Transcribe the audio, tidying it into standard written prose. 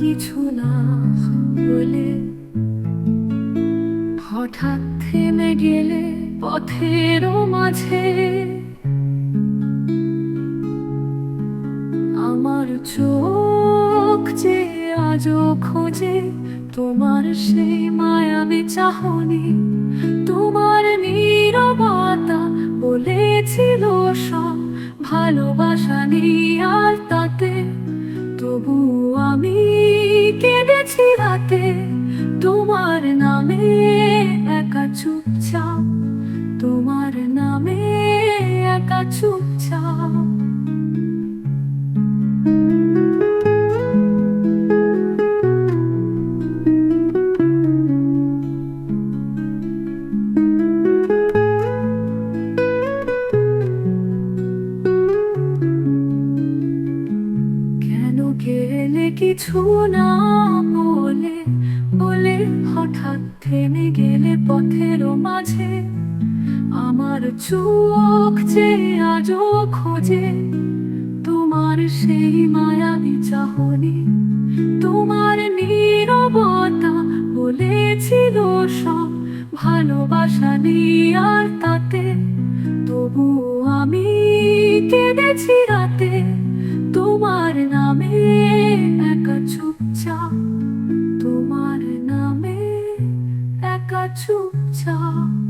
কিছু না বলে হঠাৎ থেমে গেলে পথের মাঝে। আমার চোখ যে আজও খোঁজে তোমার সেই মায়াবী চাহনি। তোমার নীরবতা বলেছিল সব ভালোবাসা নেই আর তাতে, তবু আমি কেঁদেছি রাতে তোমার নামে একা চুপচাপ, তোমার নামে একা চুপচাপ। কেন গেলে কিছু না বলে বলে হঠাৎ থেমে গেলে পথের মাঝে। আমার চোখ যে আজও খোঁজে তোমার সেই মায়াবী চাহনি। তোমার নীরবতা বলেছিল সব ভালোবাসা নেই আর তাতে, তবু আমি কেঁদেছি রাতে তোমার নামে একা চুপচাপ, তোমার নামে একা চুপচাপ।